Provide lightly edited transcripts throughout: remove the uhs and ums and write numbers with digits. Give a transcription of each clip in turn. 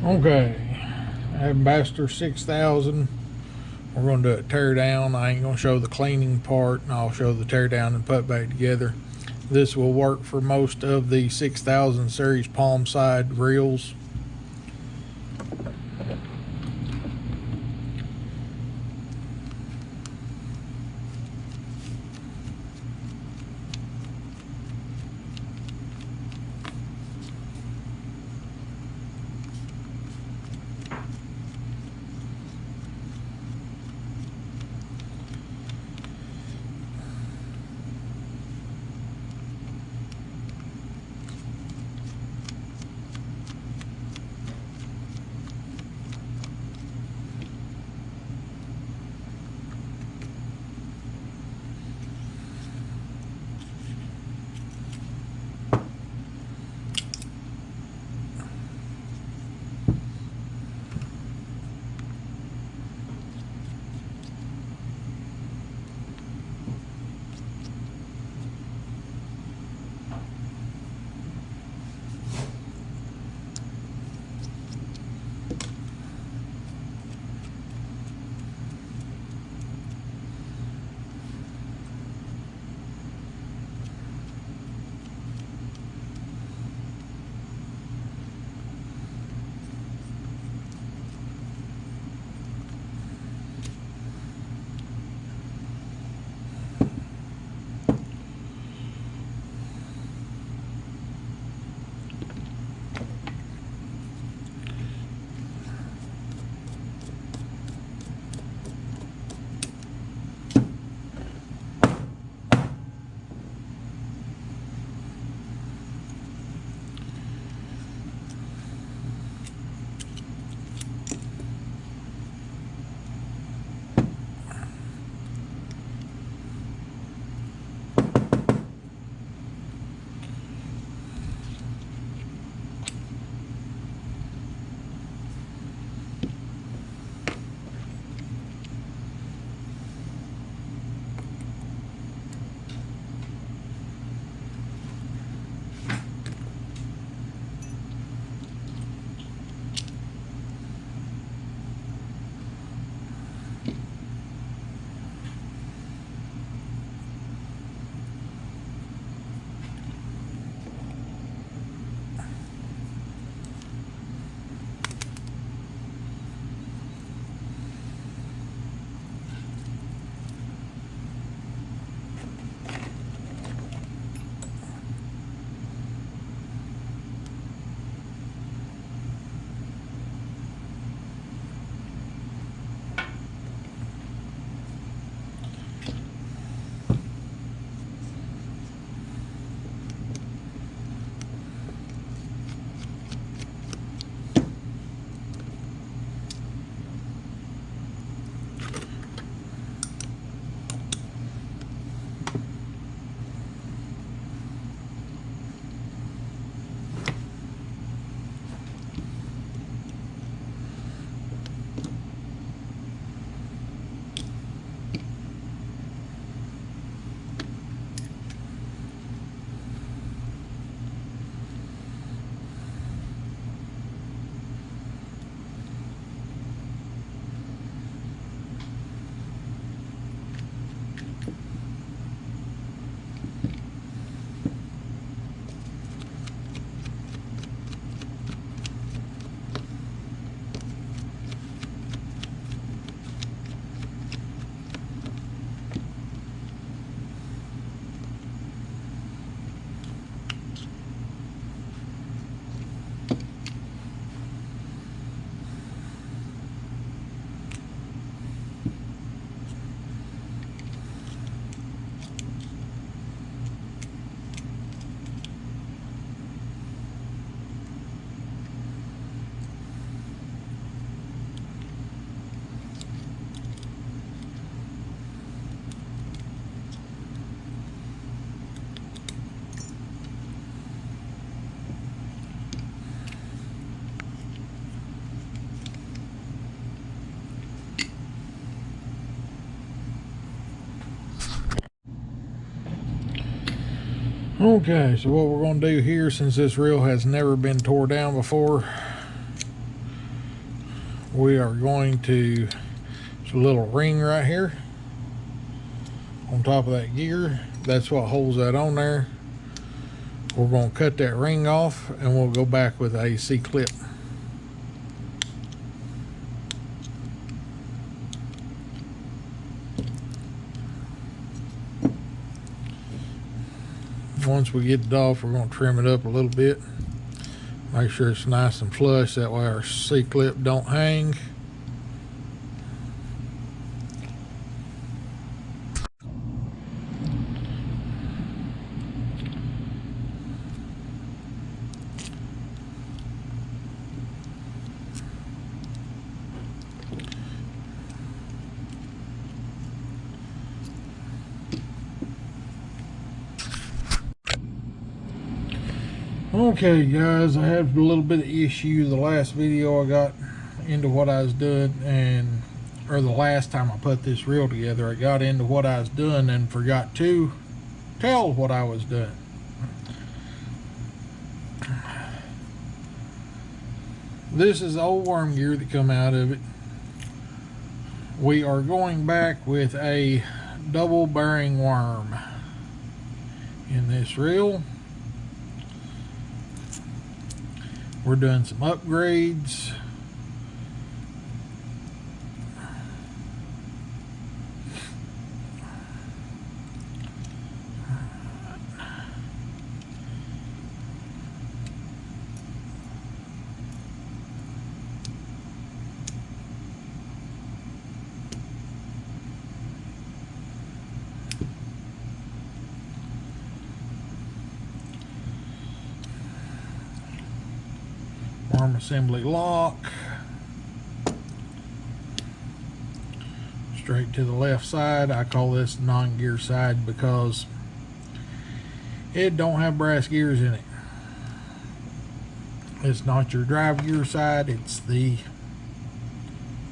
Okay, Ambassador 6000. We're going to do it tear down. I ain't going to show the cleaning part, and I'll show the tear down and put back together. This will work for most of the 6000 series palm side reels. Okay, so what we're going to do here, since this reel has never been tore down before, we are going to, there's a little ring right here on top of that gear. That's what holds that on there. We're going to cut that ring off and we'll go back with a C-clip. Once we get it off, we're going to trim it up a little bit. Make sure it's nice and flush, that way our C-clip don't hang. Okay guys, I had a little bit of issue the last video I got into what I was doing, or the last time I put this reel together, I got into what I was doing and forgot to tell what I was doing. This is the old worm gear that come out of it. We are going back with a double bearing worm in this reel. We're doing some upgrades. Worm assembly lock. Straight to the left side. I call this non-gear side because it don't have brass gears in it. It's not your drive gear side, it's the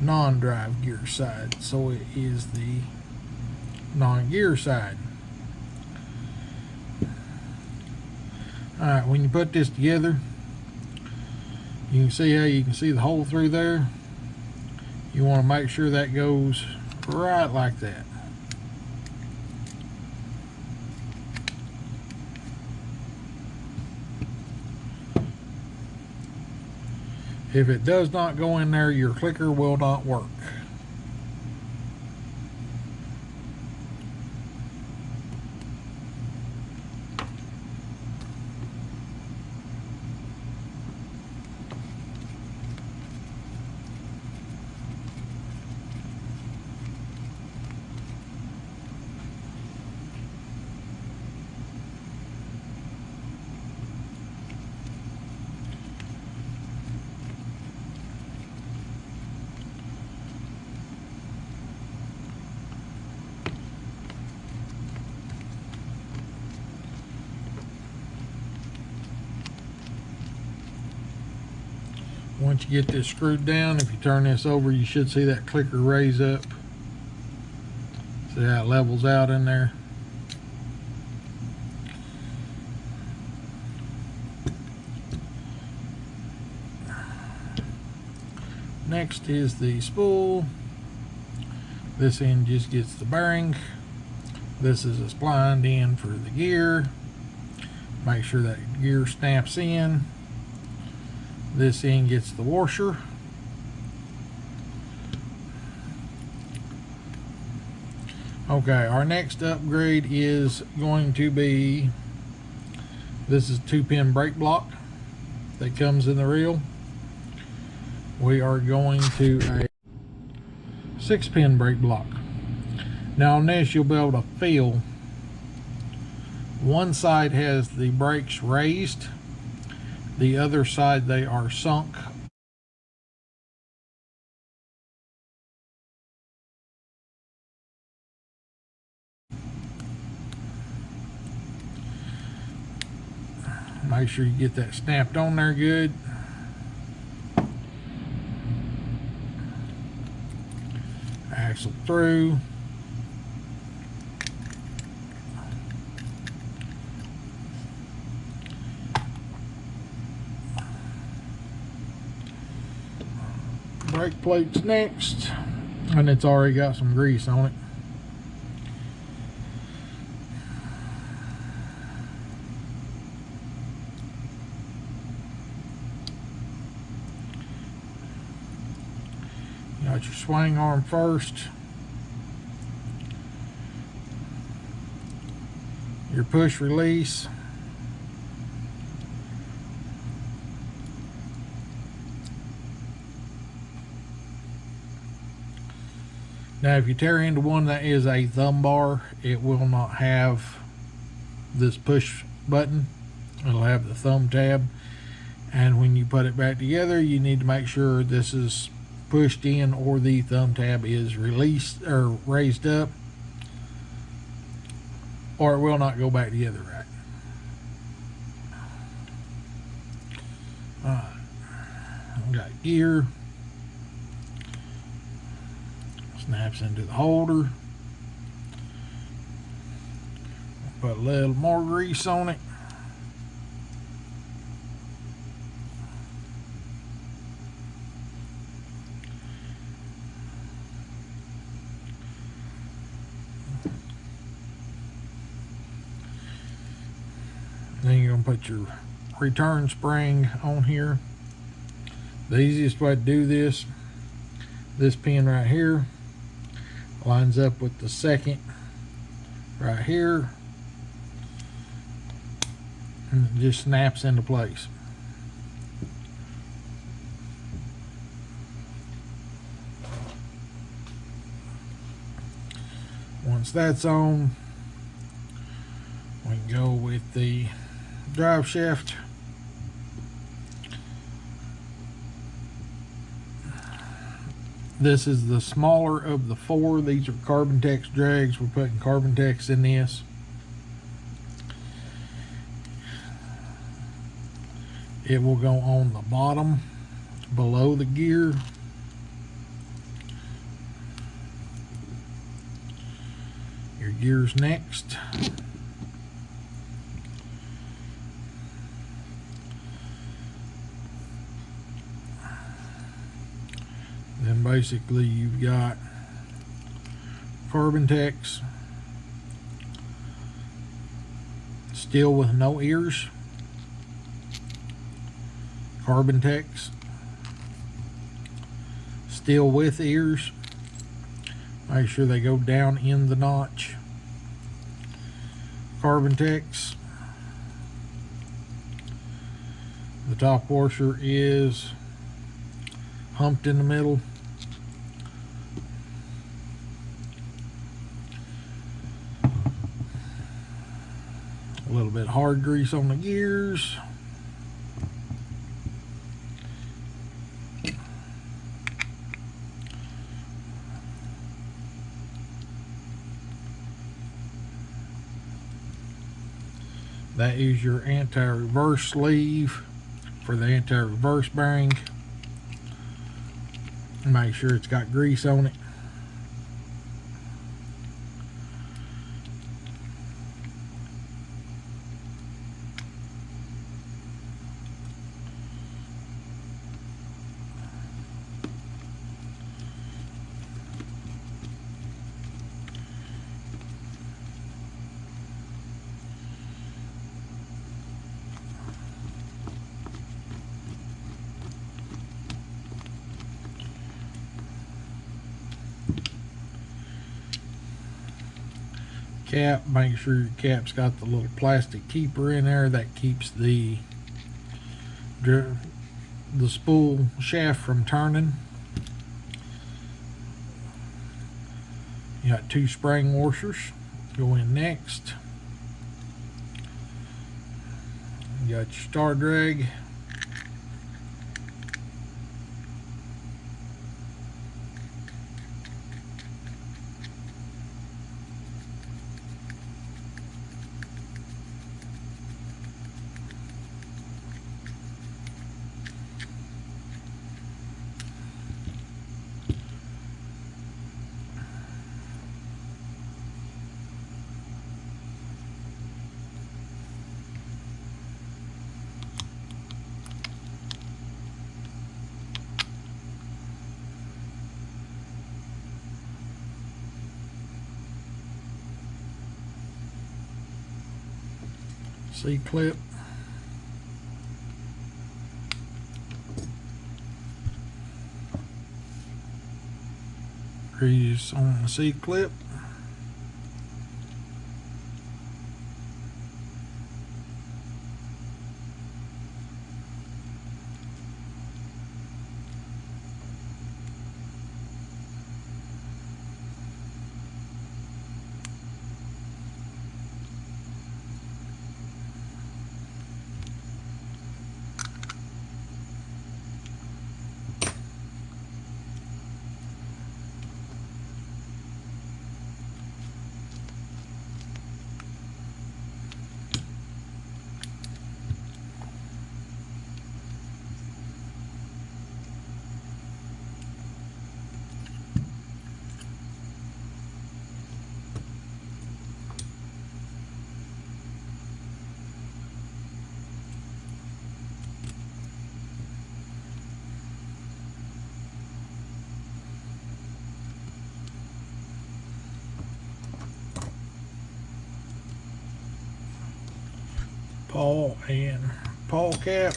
non-drive gear side. So it is the non-gear side. Alright, when you put this together, you can see how you can see the hole through there. You want to make sure that goes right like that. If it does not go in there, your clicker will not work. Once you get this screwed down, if you turn this over, you should see that clicker raise up. See how it levels out in there? Next is the spool. This end just gets the bearing. This is a splined end for the gear. Make sure that gear snaps in. This end gets the washer. Okay, our next upgrade is going to be, this is a 2-pin brake block that comes in the reel. We are going to a 6-pin brake block. Now on this you'll be able to feel one side has the brakes raised, the other side they are sunk. Make sure you get that snapped on there good. Axle through. Brake plate's next, and it's already got some grease on it. You got your swing arm first, your push release, now if you tear into one that is a thumb bar, it will not have this push button. It'll have the thumb tab, and when you put it back together, you need to make sure this is pushed in or the thumb tab is released or raised up, or it will not go back together right. Alright, I've got gear, snaps into the holder, put a little more grease on it. Then you're going to put your return spring on here. The easiest way to do this pin right here lines up with the second right here, and it just snaps into place. Once that's on, we can go with the drive shaft. This is the smaller of the four. These are carbontex drags. We're putting carbontex in this. It will go on the bottom below the gear. Your gear's next. Then basically you've got carbontex, steel with no ears, carbontex, steel with ears. Make sure they go down in the notch. Carbontex. The top washer is humped in the middle. A little bit hard grease on the gears. That is your anti-reverse sleeve for the anti-reverse bearing. Make sure it's got grease on it. Cap, make sure your cap's got the little plastic keeper in there that keeps the spool shaft from turning. You got two spring washers go in next. You got your star drag. C-clip. Grease on the C-clip. Pawl and pawl cap.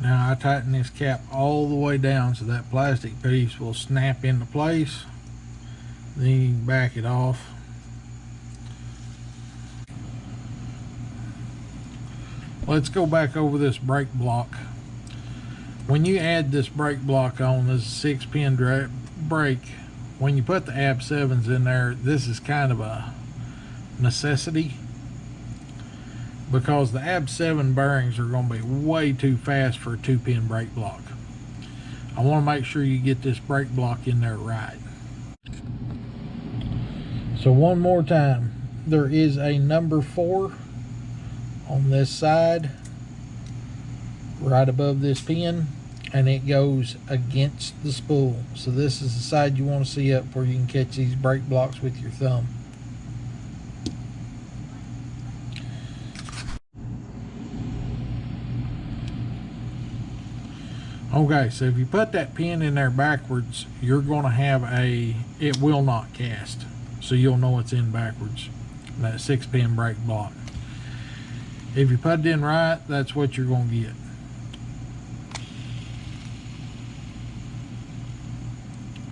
Now I tighten this cap all the way down so that plastic piece will snap into place. Then you can back it off. Let's go back over this brake block. When you add this brake block on, this 6-pin brake, when you put the AB7s in there, this is kind of a necessity, because the AB7 bearings are going to be way too fast for a 2-pin brake block. I want to make sure you get this brake block in there right. So one more time, there is a number 4 on this side right above this pin, and it goes against the spool. So this is the side you want to see up where you can catch these brake blocks with your thumb. Okay, so if you put that pin in there backwards, you're going to have it will not cast. So you'll know it's in backwards, that 6-pin brake block. If you put it in right, that's what you're going to get.